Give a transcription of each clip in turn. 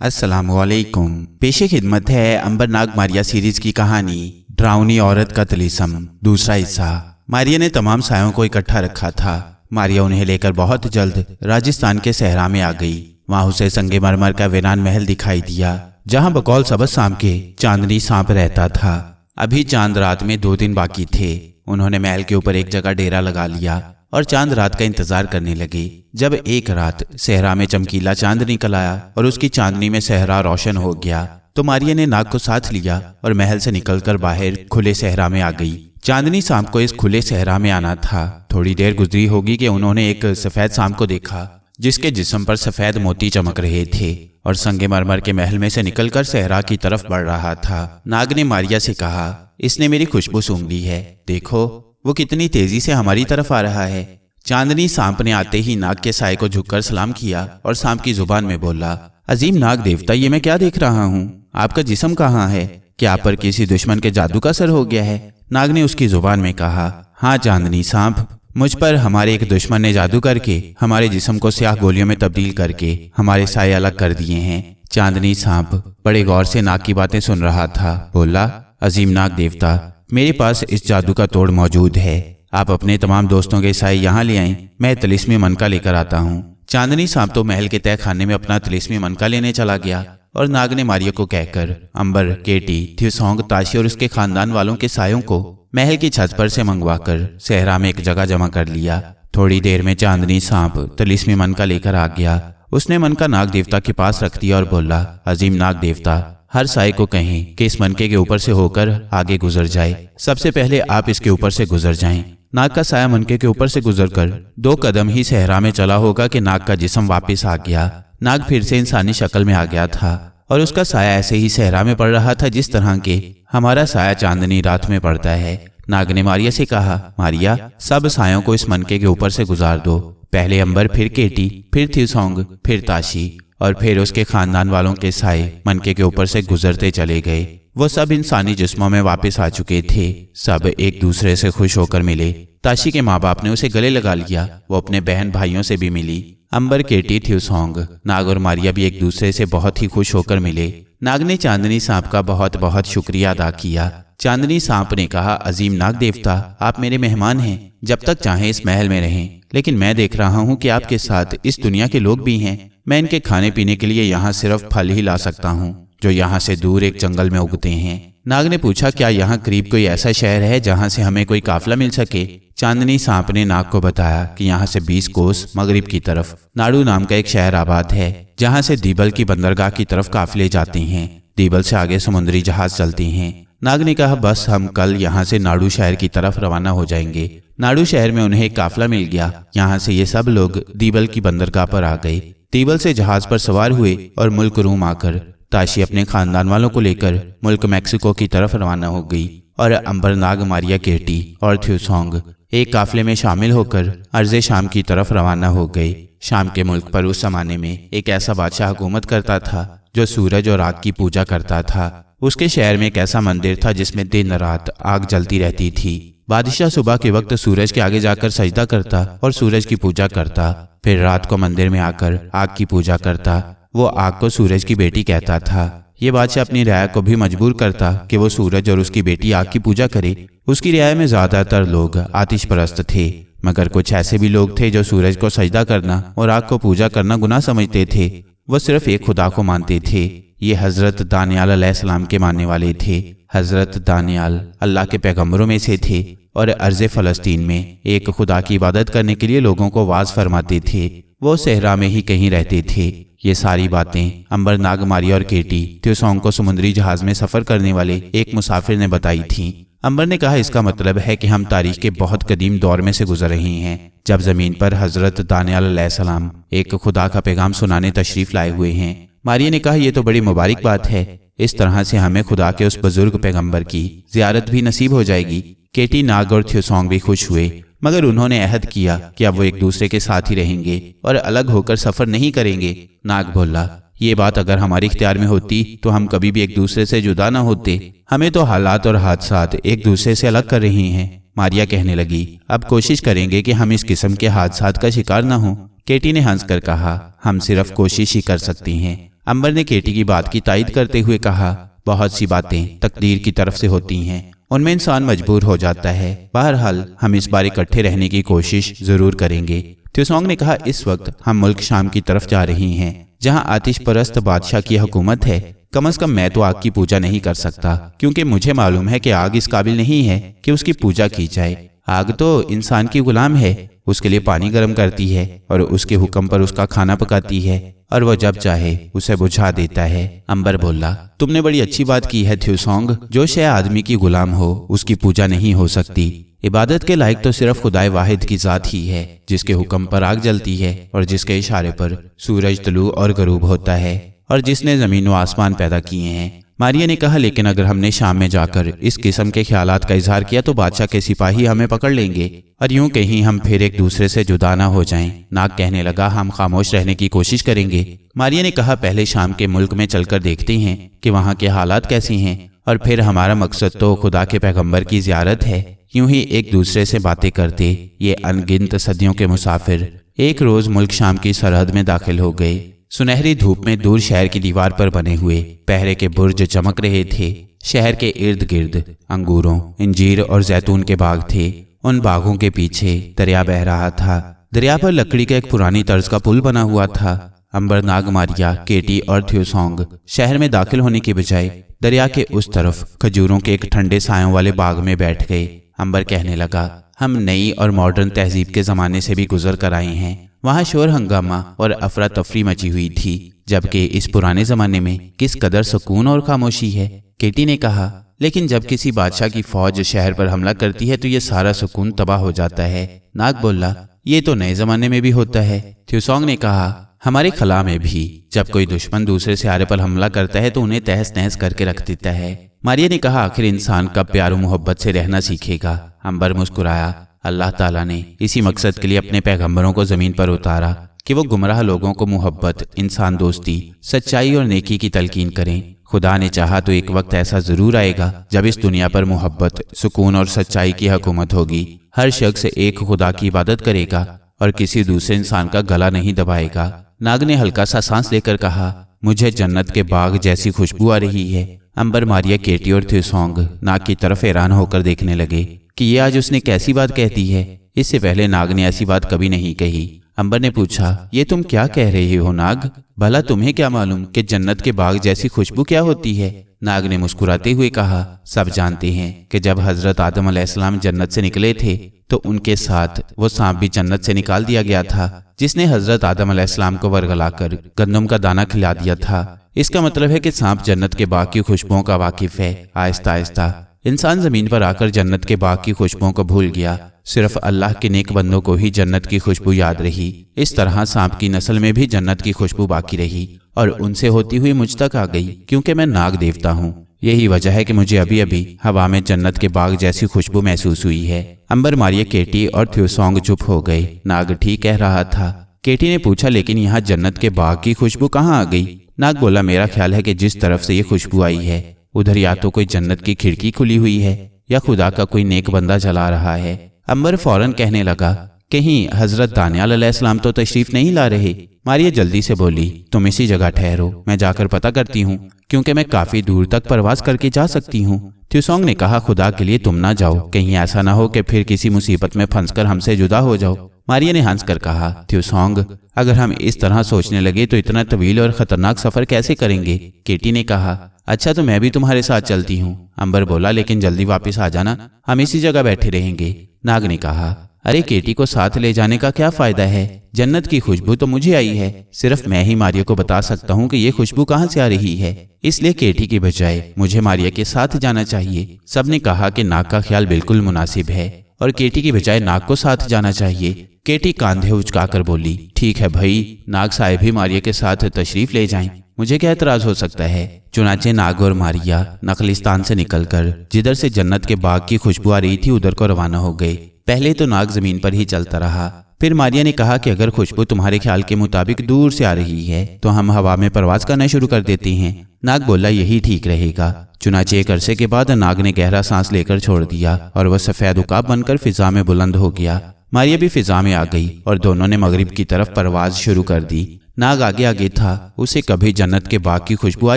अस्सलाम वालेकुम। पेशे खिदमत है अंबर नाग मारिया सीरीज की कहानी ड्राउनी औरत का तिलिस्म, दूसरा हिस्सा। मारिया ने तमाम सायों को इकट्ठा रखा था। मारिया उन्हें लेकर बहुत जल्द राजस्थान के सहरा में आ गई। वहां उसे संगमरमर का वीरान महल दिखाई दिया, जहां बकौल सबस शाम के चांदनी सांप रहता था। अभी चांद रात में 2 दिन बाकी थे। उन्होंने महल के ऊपर एक जगह डेरा लगा लिया और चांद रात का इंतजार करने लगे। जब एक रात सहरा में चमकीला चांद निकल आया और उसकी चांदनी में सहरा रोशन हो गया, तो मारिया ने नाग को साथ लिया और महल से निकलकर बाहर खुले सहरा में आ गई। चांदनी सांप को इस खुले सहरा में आना था। थोड़ी देर गुजरी होगी कि उन्होंने एक सफेद सांप को देखा, जिसके जिस्म पर सफेद मोती चमक रहे थे और संगमरमर के महल में से निकलकर सहरा की तरफ बढ़ रहा था। नाग ने मारिया से कहा, इसने मेरी खुशबू सूंघ ली है, देखो वो कितनी तेजी से हमारी तरफ आ रहा है। चांदनी सांप ने आते ही नाग के साए को झुककर सलाम किया और सांप की जुबान में बोला, अजीम नाग देवता, ये मैं क्या देख रहा हूँ? आपका जिस्म कहाँ है? क्या आप पर किसी दुश्मन के जादू का असर हो गया है? नाग ने उसकी जुबान में कहा, हाँ चांदनी सांप, मुझ पर हमारे एक दुश्मन ने जादू करके हमारे जिस्म को स्याह गोलियों में तब्दील करके हमारे साए अलग कर दिए हैं। चांदनी सांप बड़े गौर से नाग की बातें सुन रहा था। बोला, अजीम नाग देवता, मेरे पास इस जादू का तोड़ मौजूद है। आप अपने तमाम दोस्तों के साए यहाँ ले आएं, मैं तिलिस्मी मनका लेकर आता हूँ। चांदनी सांप तो महल के तय खाने में अपना तिलिस्मी मनका लेने चला गया और नाग ने मारिया को कहकर अंबर, केटी, थ्यूसोंग, ताशी और उसके खानदान वालों के सायों को महल की छत पर से मंगवाकर सहरा में एक जगह जमा कर लिया। थोड़ी देर में चांदनी सांप तिलिस्मी मनका लेकर आ गया। उसने मनका नाग देवता के पास रख दिया और बोला, अजीम नाग देवता, हर साए को कहें कि इस मनके के ऊपर से होकर आगे गुजर जाए। सबसे पहले आप इसके ऊपर से गुजर जाएं। नाग का साया मनके के ऊपर से गुजरकर 2 कदम ही सहरा में चला होगा कि नाग का जिस्म वापस आ गया। नाग फिर से इंसानी शक्ल में आ गया था और उसका साया ऐसे ही सहरा में पड़ रहा था जिस तरह के हमारा साया चांदनी रात में पड़ता है। नाग ने मारिया से कहा, मारिया, सब सायों को इस मनके के ऊपर से गुजार दो। पहले अंबर, फिर केटी, फिर थ्यूसोंग, फिर ताशी और फिर उसके खानदान वालों के साए मनके के ऊपर से गुजरते चले गए। वो सब इंसानी जिस्मों में वापस आ चुके थे। सब एक दूसरे से खुश होकर मिले। ताशी के माँ बाप ने उसे गले लगा लिया। वो अपने बहन भाइयों से भी मिली। अंबर, केटी, थ्यूसोंग, नाग और मारिया भी एक दूसरे से बहुत ही खुश होकर मिले। नाग ने चांदनी सांप का बहुत बहुत शुक्रिया अदा किया। चांदनी सांप ने कहा, अजीम नाग देवता, आप मेरे मेहमान हैं, जब तक चाहें इस महल में रहें, लेकिन मैं देख रहा हूँ कि आपके साथ इस दुनिया के लोग भी हैं। मैं इनके खाने पीने के लिए यहाँ सिर्फ फल ही ला सकता हूँ जो यहाँ से दूर एक जंगल में उगते हैं। नाग ने पूछा, क्या यहाँ करीब कोई ऐसा शहर है जहाँ से हमें कोई काफिला मिल सके? चांदनी सांप ने नाग को बताया कि यहाँ से 20 कोस मगरिब की तरफ नाडू नाम का एक शहर आबाद है, जहाँ से दीबल की बंदरगाह की तरफ काफिले जाते हैं। दीबल से आगे समुद्री जहाज चलते हैं। नाग ने कहा, बस हम कल यहाँ से नाडू शहर की तरफ रवाना हो जाएंगे। नाडू शहर में उन्हें एक काफिला मिल गया। यहाँ से ये सब लोग दीबल की बंदरगाह पर आ गए। दीबल से जहाज पर सवार हुए और मुल्क रूम आकर ताशी अपने खानदान वालों को लेकर मुल्क मैक्सिको की तरफ रवाना हो गई और अंबर, नाग, मारिया, केटी और थ्यूसोंग एक काफिले में शामिल होकर अर्ज़े शाम की तरफ रवाना हो गए। शाम के मुल्क पर उस जमाने में एक ऐसा बादशाह हुकूमत करता था जो सूरज और आग की पूजा करता था। उसके शहर में एक ऐसा मंदिर था जिसमें दिन रात आग जलती रहती थी। बादशाह सुबह के वक्त सूरज के आगे जाकर सजदा करता और सूरज की पूजा करता, फिर रात को मंदिर में आकर आग की पूजा करता। वो आग को सूरज की बेटी कहता था। ये बादशाह अपनी रियाया को भी मजबूर करता कि वो सूरज और उसकी बेटी आग की पूजा करे। उसकी रियाया में ज्यादातर लोग आतिश परस्त थे, मगर कुछ ऐसे भी लोग थे जो सूरज को सजदा करना और आग को पूजा करना गुनाह समझते थे। वो सिर्फ एक खुदा को मानते थे। ये हजरत दानियाल अलैहिस्सलाम के मानने वाले थे। हजरत दानियाल अल्लाह के पैगंबरों में से थे और अर्ज़ फ़लस्तीन में एक खुदा की इबादत करने के लिए लोगों को वाज फरमाते थे। वो सहरा में ही कहीं रहते थे। ये सारी बातें अंबर, नाग, मारिया और केटी थ्यूसोंग को समुद्री जहाज में सफर करने वाले एक मुसाफिर ने बताई थीं। अंबर ने कहा, इसका मतलब है कि हम तारीख के बहुत कदीम दौर में से गुजर रहे हैं, जब जमीन पर हजरत दानियाल अलैहिस्सलाम एक खुदा का पैगाम सुनाने तशरीफ लाए हुए हैं। मारिया ने कहा, यह तो बड़ी मुबारक बात है। इस तरह से हमें खुदा के उस बुजुर्ग पैगंबर की जियारत भी नसीब हो जाएगी। केटी, नाग और थ्यूसोंग भी खुश हुए, मगर उन्होंने अहद किया कि अब वो एक दूसरे के साथ ही रहेंगे और अलग होकर सफर नहीं करेंगे। नाग बोला, ये बात अगर हमारे इख्तियार में होती तो हम कभी भी एक दूसरे से जुदा ना होते। हमें तो हालात और हादसात एक दूसरे से अलग कर रही हैं। मारिया कहने लगी, अब कोशिश करेंगे कि हम इस किस्म के हादसात का शिकार ना हो। केटी ने हंसकर कहा, हम सिर्फ कोशिश ही कर सकती हैं। अंबर ने केटी की बात की तायद करते हुए कहा, बहुत सी बातें तकदीर की तरफ से होती हैं, उनमें इंसान मजबूर हो जाता है। बहरहाल हम इस बार इकट्ठे रहने की कोशिश जरूर करेंगे। त्यूसोंग ने कहा, इस वक्त हम मुल्क शाम की तरफ जा रहे हैं, जहां आतिश परस्त बादशाह की हुकूमत है। कम से कम मैं तो आग की पूजा नहीं कर सकता, क्योंकि मुझे मालूम है कि आग इस काबिल नहीं है कि उसकी पूजा की जाए। आग तो इंसान की गुलाम है, उसके लिए पानी गर्म करती है और उसके हुक्म पर उसका खाना पकाती है, और वह जब चाहे उसे बुझा देता है। अंबर बोला, तुमने बड़ी अच्छी बात की है त्यूसोंग। जो शय आदमी की गुलाम हो उसकी पूजा नहीं हो सकती। इबादत के लायक तो सिर्फ खुदाए वाहिद की जात ही है, जिसके हुक्म पर आग जलती है और जिसके इशारे पर सूरज तलू और गरूब होता है, और जिसने जमीन व आसमान पैदा किए हैं। मारिया ने कहा, लेकिन अगर हमने शाम में जाकर इस किस्म के ख्यालात का इजहार किया तो बादशाह के सिपाही हमें पकड़ लेंगे और यूं कहीं हम फिर एक दूसरे से जुदा ना हो जाएं। नाग कहने लगा, हम खामोश रहने की कोशिश करेंगे। मारिया ने कहा, पहले शाम के मुल्क में चलकर देखते हैं कि वहाँ के हालात कैसे हैं, और फिर हमारा मकसद तो खुदा के पैगंबर की जियारत है। यूं ही एक दूसरे से बातें करते ये अनगिनत सदियों के मुसाफिर एक रोज मुल्क शाम की सरहद में दाखिल हो गए। सुनहरी धूप में दूर शहर की दीवार पर बने हुए पहरे के बुर्ज चमक रहे थे। शहर के इर्द गिर्द अंगूरों, इंजीर और जैतून के बाग थे। उन बागों के पीछे दरिया बह रहा था। दरिया पर लकड़ी का एक पुरानी तर्ज का पुल बना हुआ था। अंबर, नाग, मारिया, केटी और त्यूसोंग शहर में दाखिल होने की बजाय दरिया के उस तरफ खजूरों के एक ठंडे सायों वाले बाग में बैठ गए। अंबर कहने लगा, हम नई और मॉडर्न तहजीब के जमाने से भी गुजर कर आए हैं। वहाँ शोर हंगामा और अफरा तफरी मची हुई थी, जबकि इस पुराने जमाने में किस कदर सुकून और खामोशी है। केटी ने कहा, लेकिन जब किसी बादशाह की फौज शहर पर हमला करती है तो ये सारा सुकून तबाह हो जाता है। नाग बोला, ये तो नए जमाने में भी होता है। त्यूसोंग ने कहा, हमारे खला में भी जब कोई दुश्मन दूसरे सियारे पर हमला करता है तो उन्हें तहस नहस करके रख देता है। मारिया ने कहा, आखिर इंसान कब प्यार और मोहब्बत से रहना सीखेगा। अंबर मुस्कुराया, अल्लाह ताला ने इसी मकसद के लिए अपने पैगंबरों को जमीन पर उतारा कि वो गुमराह लोगों को मोहब्बत, इंसान दोस्ती, सच्चाई और नेकी की तलकीन करें। खुदा ने चाहा तो एक वक्त ऐसा जरूर आएगा जब इस दुनिया पर मोहब्बत, सुकून और सच्चाई की हुकूमत होगी। हर शख्स एक खुदा की इबादत करेगा और किसी दूसरे इंसान का गला नहीं दबाएगा। नाग ने हल्का सा सांस लेकर कहा, मुझे जन्नत के बाग जैसी खुशबू आ रही है। अंबर, मारिया, केटी और त्यूसोंग नाग की तरफ हैरान होकर देखने लगे कि ये आज उसने कैसी बात कह दी है। इससे पहले नाग ने ऐसी बात कभी नहीं कही। अंबर ने पूछा, ये तुम क्या कह रहे हो नाग? भला तुम्हें क्या मालूम कि जन्नत के बाग जैसी खुशबू क्या होती है? नाग ने मुस्कुराते हुए कहा, सब जानते हैं कि जब हजरत आदम अलैहिस्सलाम जन्नत से निकले थे तो उनके साथ वो सांप भी जन्नत से निकाल दिया गया था, जिसने हजरत आदम अलैहिस्सलाम को वरगलाकर गंदम का दाना खिला दिया था। इसका मतलब है कि सांप जन्नत के बाग की खुशबुओं का वाकिफ है। आहिस्ता आहिस्ता इंसान जमीन पर आकर जन्नत के बाग की खुशबुओं को भूल गया। सिर्फ अल्लाह के नेक बंदों को ही जन्नत की खुशबू याद रही। इस तरह सांप की नस्ल में भी जन्नत की खुशबू बाकी रही और उनसे होती हुई मुझ तक आ गई, क्योंकि मैं नाग देवता हूँ। यही वजह है कि मुझे अभी अभी हवा में जन्नत के बाग जैसी खुशबू महसूस हुई है। अंबर, मारिया, केटी और त्यूसोंग चुप हो गए। नाग ठीक कह रहा था। केटी ने पूछा, लेकिन यहाँ जन्नत के बाग की खुशबू कहाँ आ गई? नाग बोला, मेरा ख्याल है कि जिस तरफ से ये खुशबू आई है उधर या तो कोई जन्नत की खिड़की खुली हुई है या खुदा का कोई नेक बंदा चला रहा है। अंबर फौरन कहने लगा, कहीं हजरत दानियाल अलैहिस्सलाम तो तशरीफ नहीं ला रहे? मारिया जल्दी से बोली, तुम इसी जगह ठहरो, मैं जाकर पता करती हूँ, क्योंकि मैं काफी दूर तक परवाज करके जा सकती हूँ। त्यूसोंग ने कहा, खुदा के लिए तुम ना जाओ, कहीं ऐसा ना हो कि फिर किसी मुसीबत में फंसकर हमसे जुदा हो जाओ। मारिया ने हंसकर कहा, त्यूसोंग, अगर हम इस तरह सोचने लगे तो इतना तवील और खतरनाक सफर कैसे करेंगे? केटी ने कहा, अच्छा तो मैं भी तुम्हारे साथ चलती हूँ। अंबर बोला, लेकिन जल्दी वापस आ जाना, हम इसी जगह बैठे रहेंगे। नाग ने कहा, अरे केटी को साथ ले जाने का क्या फायदा है? जन्नत की खुशबू तो मुझे आई है, सिर्फ मैं ही मारिया को बता सकता हूँ कि ये खुशबू कहाँ से आ रही है, इसलिए केटी की बजाय मुझे मारिया के साथ जाना चाहिए। सबने कहा कि नाग का ख्याल बिल्कुल मुनासिब है और केटी की बजाय नाग को साथ जाना चाहिए। केटी कांधे उचकाकर बोली, ठीक है भाई, नाग साहब भी मारिया के साथ तशरीफ ले जाएं, मुझे क्या एतराज हो सकता है। चुनाचे नाग और मारिया नखलिस्तान से निकलकर जिधर से जन्नत के बाग की खुशबू आ रही थी उधर को रवाना हो गए। पहले तो नाग जमीन पर ही चलता रहा, फिर मारिया ने कहा कि अगर खुशबू तुम्हारे ख्याल के मुताबिक दूर से आ रही है तो हम हवा में परवाज करना शुरू कर देते हैं। नाग बोला, यही ठीक रहेगा। चुनाचे एक अरसे के बाद नाग ने गहरा सांस लेकर छोड़ दिया और वह सफेद उकाब बनकर फिजा में बुलंद हो गया। मारिया भी फिजा में आ गई और दोनों ने मगरिब की तरफ परवाज शुरू कर दी। नाग आगे आगे था। उसे कभी जन्नत के बाग की खुशबू आ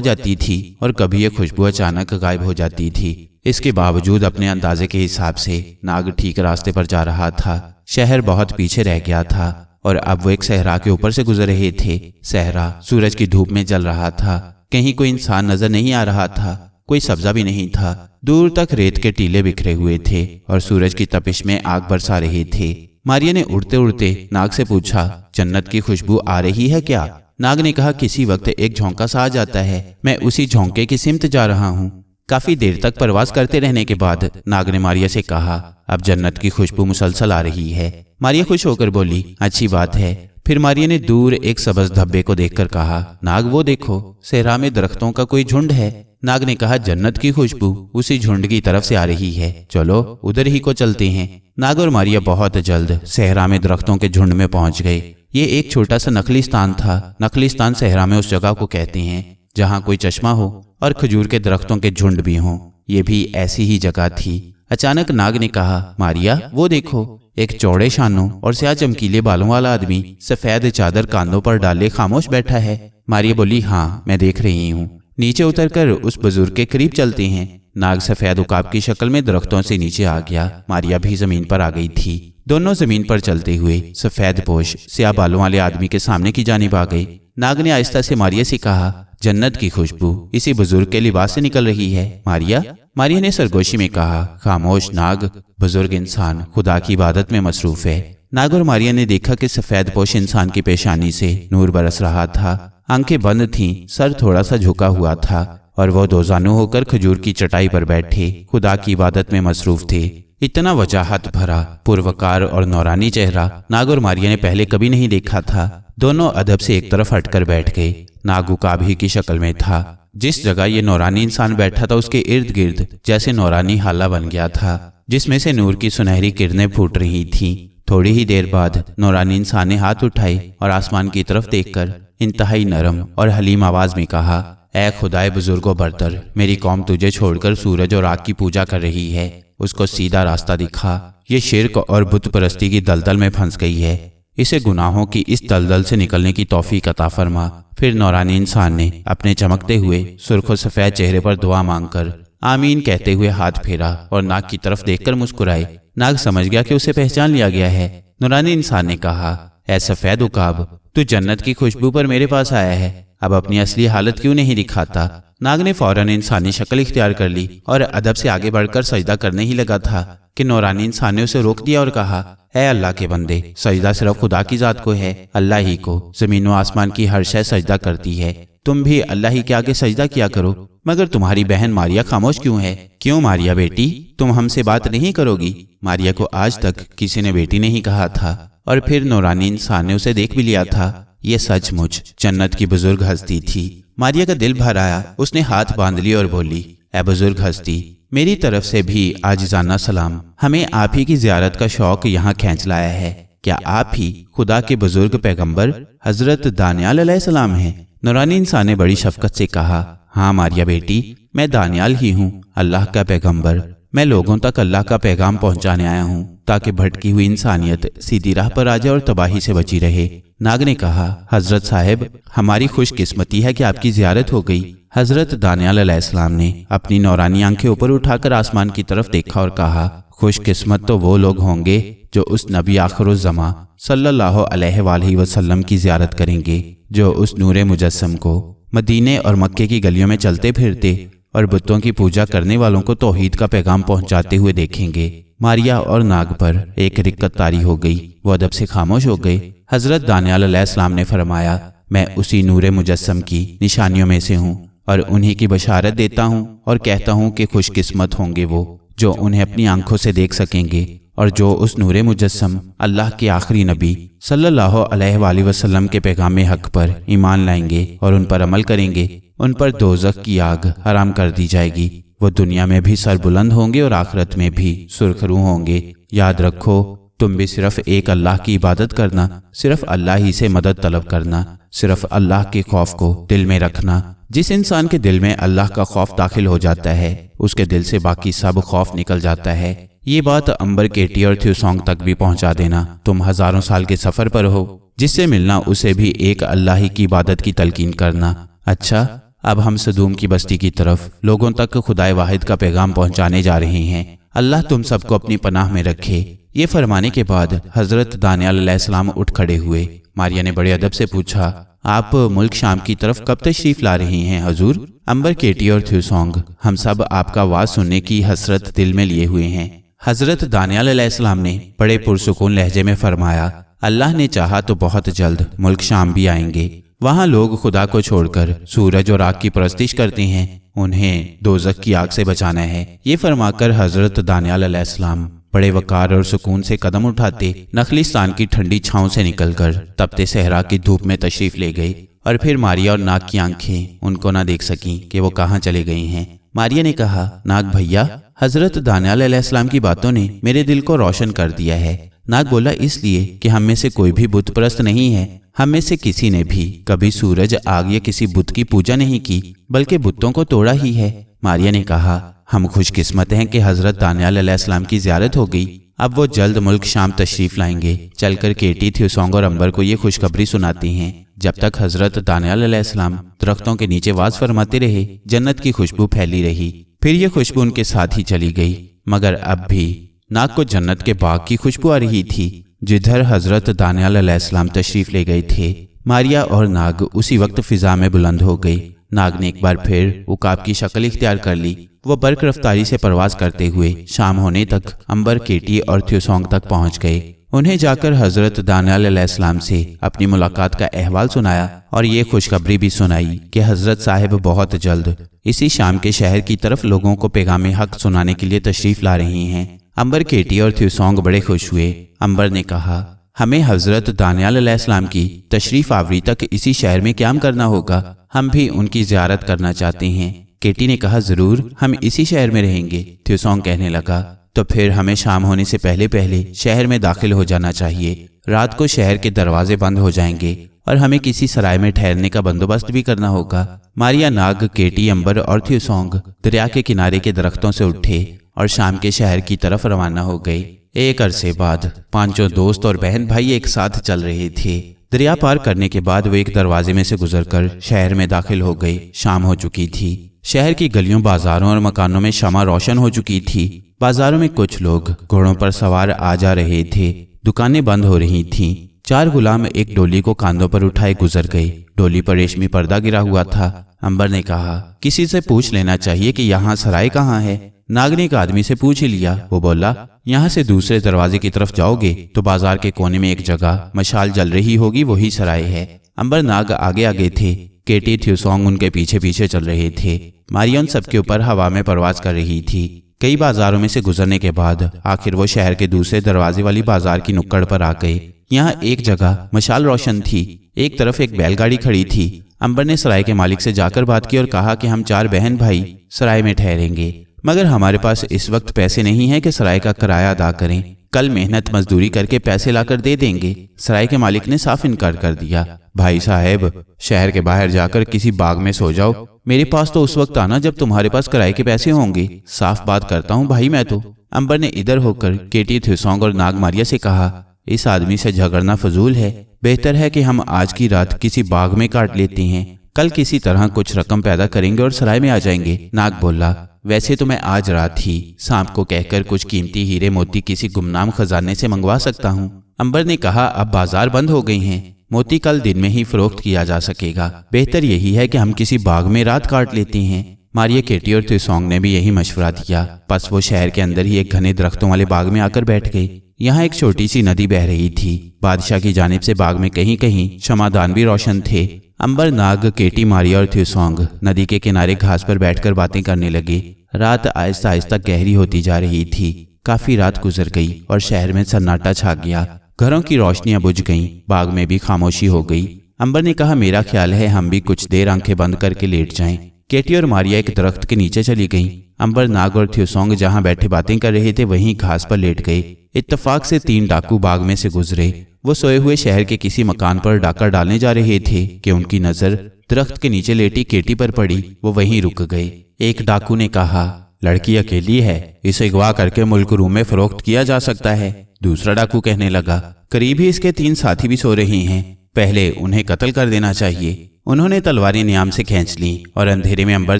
जाती थी और कभी ये खुशबू अचानक गायब हो जाती थी। इसके बावजूद अपने अंदाजे के हिसाब से नाग ठीक रास्ते पर जा रहा था। शहर बहुत पीछे रह गया था और अब वो एक सहरा के ऊपर से गुजर रहे थे। सहरा सूरज की धूप में जल रहा था। कहीं कोई इंसान नजर नहीं आ रहा था, कोई सब्जा भी नहीं था। दूर तक रेत के टीले बिखरे हुए थे और सूरज की तपिश में आग बरसा रहे थे। मारिया ने उड़ते उड़ते नाग से पूछा, जन्नत की खुशबू आ रही है क्या? नाग ने कहा, किसी वक्त एक झोंका सा आ जाता है, मैं उसी झोंके की सिमत जा रहा हूँ। काफी देर तक प्रवास करते रहने के बाद नाग ने मारिया से कहा, अब जन्नत की खुशबू मुसलसल आ रही है। मारिया खुश होकर बोली, अच्छी बात है। फिर मारिया ने दूर एक सब्ज धब्बे को देखकर कहा, नाग वो देखो, सहरा में दरख्तों का कोई झुंड है। नाग ने कहा, जन्नत की खुशबू उसी झुंड की तरफ से आ रही है, चलो उधर ही को चलते हैं। नाग और मारिया बहुत जल्द सहरा में दरख्तों के झुंड में पहुंच गए। ये एक छोटा सा नखलिस्तान था। नखलिस्तान सहरा में उस जगह को कहते हैं जहाँ कोई चश्मा हो और खजूर के दरख्तों के झुंड भी हों। ये भी ऐसी ही जगह थी। अचानक नाग ने कहा, मारिया वो देखो, एक चौड़े शानों और स्याह चमकीले बालों वाला आदमी सफेद चादर कांधों पर डाले खामोश बैठा है। मारिया बोली, हाँ मैं देख रही हूँ। नीचे उतरकर उस बुजुर्ग के करीब चलते हैं। नाग सफेद उकाब की शक्ल में दरख्तों से नीचे आ गया। मारिया भी जमीन पर आ गई थी। दोनों जमीन पर चलते हुए सफेद पोश स्याह बालों वाले आदमी के सामने की जानिब आ गए। नाग ने आहिस्ता से मारिया से कहा, जन्नत की खुशबू इसी बुजुर्ग के लिबास से निकल रही है। मारिया ने सरगोशी में कहा, खामोश नाग, बुजुर्ग इंसान खुदा की इबादत में मसरूफ है। नाग और मारिया ने देखा कि सफेद पोश इंसान की पेशानी से नूर बरस रहा था। आंखें बंद थीं, सर थोड़ा सा झुका हुआ था और वो दोजानू होकर खजूर की चटाई पर बैठे खुदा की इबादत में मसरूफ थे। इतना वजाहत भरा, पुरवकार और नौरानी चेहरा नाग और मारिया ने पहले कभी नहीं देखा था। दोनों अदब से एक तरफ हटकर बैठ गए। नाग उकाब ही की शक्ल में था। जिस जगह ये नौरानी इंसान बैठा था उसके इर्द गिर्द जैसे नौरानी हाला बन गया था, जिसमें से नूर की सुनहरी किरणें फूट रही थीं। थोड़ी ही देर बाद नौरानी इंसान ने हाथ उठाए और आसमान की तरफ देखकर इंतहाई नरम और हलीम आवाज में कहा, ऐ खुदाए बुजुर्गो बरतर, मेरी कौम तुझे छोड़कर सूरज और आग की पूजा कर रही है, उसको सीधा रास्ता दिखा। ये शिर्क और बुत परस्ती की दलदल में फंस गई है, इसे गुनाहों की इस दलदल से निकलने की तौफीक अता फरमा। फिर नौरानी इंसान ने अपने चमकते हुए सुर्ख सफेद चेहरे पर दुआ मांगकर आमीन कहते हुए हाथ फेरा और नाग की तरफ देखकर मुस्कुराए। नाग समझ गया कि उसे पहचान लिया गया है। नौरानी इंसान ने कहा, ऐ सफेद उकाब, तू जन्नत की खुशबू पर मेरे पास आया है, अब अपनी असली हालत क्यों नहीं दिखाता? नाग ने फौरन इंसानी शक्ल इख्तियार कर ली और अदब से आगे बढ़कर सजदा करने ही लगा था कि नौरानी इंसान ने उसे रोक दिया और कहा, ऐ अल्लाह के बंदे, सजदा सिर्फ खुदा की जात को है, अल्लाह ही को। जमीन व आसमान की हर शय सजदा करती है, तुम भी अल्लाह ही के आगे सजदा किया करो। मगर तुम्हारी बहन मारिया खामोश क्यों है? क्यों मारिया बेटी, तुम हमसे बात नहीं करोगी? मारिया को आज तक किसी ने बेटी नहीं कहा था और फिर नौरानी इंसान ने उसे देख भी लिया था। ये सचमुच जन्नत की बुजुर्ग हस्ती थी। मारिया का दिल भर आया। उसने हाथ बांध ली और बोली, ऐ बुजुर्ग हस्ती, मेरी तरफ से भी आजिज़ाना सलाम। हमें आप ही की ज़ियारत का शौक यहाँ खींच लाया है। क्या आप ही खुदा के बुजुर्ग पैगंबर हजरत दानियाल अलैहिस्सलाम हैं? नौरानी इंसान ने बड़ी शफकत से कहा, हाँ मारिया बेटी, मैं दानियाल ही हूँ, अल्लाह का पैगंबर। मैं लोगों तक अल्लाह का पैगाम पहुंचाने आया हूँ ताकि भटकी हुई इंसानियत सीधी राह पर आ जाए और तबाही से बची रहे। नाग ने कहा, हजरत साहब, हमारी खुशकिस्मती है कि आपकी जियारत हो गई। हजरत दानियाल अलैहिस्सलाम ने अपनी नौरानी आंखें ऊपर उठाकर आसमान की तरफ देखा और कहा, खुशकिस्मत तो वो लोग होंगे जो उस नबी आखिरुज़्ज़मा सल्लल्लाहु अलैहि वसल्लम की जियारत करेंगे, जो उस नूरे मुजस्सम को मदीने और मक्के की गलियों में चलते फिरते और बुतों की पूजा करने वालों को तौहीद का पैगाम पहुंचाते हुए देखेंगे। मारिया और नाग पर एक रिक्कत तारी हो गई। वो अदब से खामोश हो गए। हजरत दानियाल अलैहिस्सलाम ने फरमाया, मैं उसी नूरे मुजस्सम की निशानियों में से हूँ और उन्हीं की बशारत देता हूँ और कहता हूँ कि खुशकिस्मत होंगे वो जो उन्हें अपनी आंखों से देख सकेंगे और जो उस नूरे मुजस्सम अल्लाह के आखिरी नबी सल्लल्लाहु अलैहि वसल्लम के पैगाम हक पर ईमान लाएंगे और उन पर अमल करेंगे। उन पर दोज़ख की आग हराम कर दी जाएगी। वो दुनिया में भी सरबुलंद होंगे और आखिरत में भी सुर्खरू होंगे। याद रखो, तुम भी सिर्फ एक अल्लाह की इबादत करना, सिर्फ अल्लाह ही से मदद तलब करना, सिर्फ अल्लाह के खौफ को दिल में रखना। जिस इंसान के दिल में अल्लाह का खौफ दाखिल हो जाता है, उसके दिल से बाकी सब खौफ निकल जाता है। ये बात अंबर केटी और थ्यूसोंग तक भी पहुंचा देना। तुम हजारों साल के सफर पर हो, जिससे मिलना उसे भी एक अल्लाह ही की इबादत की तलकीन करना। अच्छा, अब हम सदूम की बस्ती की तरफ लोगों तक खुदाए वाहिद का पैगाम पहुंचाने जा रहे हैं। अल्लाह तुम सबको अपनी पनाह में रखे। ये फरमाने के बाद हजरत दानियाल अलैहिस्सलाम उठ खड़े हुए। मारिया ने बड़े अदब से पूछा, आप मुल्क शाम की तरफ कब तशरीफ ला रही हैं हजूर? अंबर, केटी और थ्यूसोंग, हम सब आपका आवाज सुनने की हसरत दिल में लिए हुए हैं। हजरत दानियाल अलैहिस्सलाम ने बड़े पुरसुकून लहजे में फरमाया, अल्लाह ने चाहा तो बहुत जल्द मुल्क शाम भी आएंगे। वहाँ लोग खुदा को छोड़कर सूरज और आग की परस्तिश करते हैं, उन्हें दोज़ख की आग से बचाना है। ये फरमाकर हजरत दानियाल अलैहिस्सलाम बड़े वकार और सुकून से कदम उठाते नखलिस्तान की ठंडी छांव से निकलकर तपते सहरा की धूप में तशरीफ ले गए। और फिर मारिया और नाग की आंखें उनको ना देख सकीं कि वो कहाँ चले गई हैं। मारिया ने कहा, नाग भैया, हजरत दानियाल अलैहिस्सलाम की बातों ने मेरे दिल को रोशन कर दिया है। नाग बोला, इसलिए कि हम में से कोई भी बुत परस्त नहीं है। हम में से किसी ने भी कभी सूरज, आग या किसी बुत की पूजा नहीं की, बल्कि बुतों को तोड़ा ही है। मारिया ने कहा, हम खुशकिस्मत हैं कि हजरत दानियाल अलैहिस्सलाम की ज़ियारत हो गई। अब वो जल्द मुल्क शाम तशरीफ लाएंगे। चलकर केटी, थ्यूसोंग और अंबर को ये खुशखबरी सुनाती हैं। जब तक हजरत दानियाल अलैहिस्सलाम दरख्तों के नीचे वाज फरमाते रहे, जन्नत की खुशबू फैली रही। फिर ये खुशबू उनके साथ ही चली गई, मगर अब भी नाग को जन्नत के बाग की खुशबू आ रही थी जिधर हजरत दानियाल अलैहिस्सलाम तशरीफ ले गए थे। मारिया और नाग उसी वक्त फिजा में बुलंद हो गई। नाग ने एक बार फिर उकाब की शक्ल इख्तियार कर ली। वो बर्क रफ्तारी से परवाज करते हुए शाम होने तक अंबर, केटी और थ्यूसोंग तक पहुंच गए। उन्हें जाकर हजरत दानियाल अलैहिस्सलाम से अपनी मुलाकात का अहवाल सुनाया और ये खुशखबरी भी सुनाई कि हजरत साहिब बहुत जल्द इसी शाम के शहर की तरफ लोगों को पैगाम हक सुनाने के लिए तशरीफ ला रही हैं। अंबर, केटी और थ्यूसोंग बड़े खुश हुए। अंबर ने कहा, हमें हजरत दानियाल अलैहिस्सलाम की तशरीफ आवरी तक इसी शहर में क़याम करना होगा। हम भी उनकी ज़ियारत करना चाहते हैं। केटी ने कहा, जरूर, हम इसी शहर में रहेंगे। थ्यूसोंग कहने लगा, तो फिर हमें शाम होने से पहले पहले शहर में दाखिल हो जाना चाहिए। रात को शहर के दरवाजे बंद हो जाएंगे और हमें किसी सराय में ठहरने का बंदोबस्त भी करना होगा। मारिया, नाग, केटी, अंबर और थ्यूसोंग दरिया के किनारे के दरख्तों से उठे और शाम के शहर की तरफ रवाना हो गए। एक अरसे बाद पांचों दोस्त और बहन भाई एक साथ चल रहे थे। दरिया पार करने के बाद वो एक दरवाजे में से गुजरकर शहर में दाखिल हो गए। शाम हो चुकी थी। शहर की गलियों, बाजारों और मकानों में शमा रोशन हो चुकी थी। बाजारों में कुछ लोग घोड़ों पर सवार आ जा रहे थे। दुकानें बंद हो रही थीं। 4 गुलाम एक डोली को कांधों पर उठाए गुजर गए। डोली पर रेशमी पर्दा गिरा हुआ था। अंबर ने कहा, किसी से पूछ लेना चाहिए कि यहाँ सराय कहाँ है। नाग ने एक आदमी से पूछ ही लिया। वो बोला, यहाँ से दूसरे दरवाजे की तरफ जाओगे तो बाजार के कोने में एक जगह मशाल जल रही होगी, वही सराय है। अंबर, नाग आगे आगे थे। केटी, थ्यूसोंग उनके पीछे पीछे चल रहे थे। मारिया उन सबके ऊपर हवा में परवाज कर रही थी। कई बाजारों में से गुजरने के बाद आखिर वो शहर के दूसरे दरवाजे वाली बाजार की नुक्कड़ पर आ गए। यहाँ एक जगह मशाल रोशन थी। एक तरफ एक बैलगाड़ी खड़ी थी। अंबर ने सराय के मालिक से जाकर बात की और कहा कि हम 4 बहन भाई सराय में ठहरेंगे, मगर हमारे पास इस वक्त पैसे नहीं है कि सराय का किराया अदा करें। कल मेहनत मजदूरी करके पैसे लाकर दे देंगे। सराय के मालिक ने साफ इनकार कर दिया। भाई साहब, शहर के बाहर जाकर किसी बाग में सो जाओ। मेरे पास तो उस वक्त आना जब तुम्हारे पास किराए के पैसे होंगे। साफ बात करता हूँ भाई मैं तो। अंबर ने इधर होकर केटी, थ्यूसोंग और नाग मारिया से कहा, इस आदमी से झगड़ना फजूल है। बेहतर है कि हम आज की रात किसी बाग में काट लेते हैं। कल किसी तरह कुछ रकम पैदा करेंगे और सराय में आ जाएंगे। नाग बोला, वैसे तो मैं आज रात ही सांप को कहकर कुछ कीमती हीरे मोती किसी गुमनाम खजाने से मंगवा सकता हूँ। अंबर ने कहा, अब बाजार बंद हो गई हैं। मोती कल दिन में ही फरोख्त किया जा सकेगा। बेहतर यही है कि हम किसी बाग में रात काट लेते हैं। मारिया, केटी और थ्यूसोंग ने भी यही मशवरा दिया। बस वो शहर के अंदर ही एक घने दरख्तों वाले बाग में आकर बैठ गए। यहाँ एक छोटी सी नदी बह रही थी। बादशाह की जानिब से बाग में कहीं कहीं शमादान भी रोशन थे। अंबर, नाग, केटी, मारिया और थ्यूसोंग नदी के किनारे घास पर बैठकर बातें करने लगे। रात आहिस्ता आहिस्ता गहरी होती जा रही थी। काफी रात गुजर गई और शहर में सन्नाटा छा गया। घरों की रोशनियां बुझ गईं। बाग में भी खामोशी हो गई। अंबर ने कहा, मेरा ख्याल है हम भी कुछ देर आंखें बंद करके लेट जाएं। केटी और मारिया एक दरख्त के नीचे चली गईं। अंबर, नाग और थ्यूसोंग जहां बैठे बातें कर रहे थे वहीं घास पर लेट गए। इत्तफाक से 3 डाकू बाग में से गुजरे। वो सोए हुए शहर के किसी मकान पर डाका डालने जा रहे थे कि उनकी नजर दरख्त के नीचे लेटी केटी पर पड़ी। वो वहीं रुक गए। एक डाकू ने कहा, लड़की अकेली है, इसे अगवा करके मुल्क रूम में फरोख्त किया जा सकता है। दूसरा डाकू कहने लगा, करीब ही इसके 3 साथी भी सो रहे हैं, पहले उन्हें कत्ल कर देना चाहिए। उन्होंने तलवारें नियाम से खींच ली और अंधेरे में अंबर,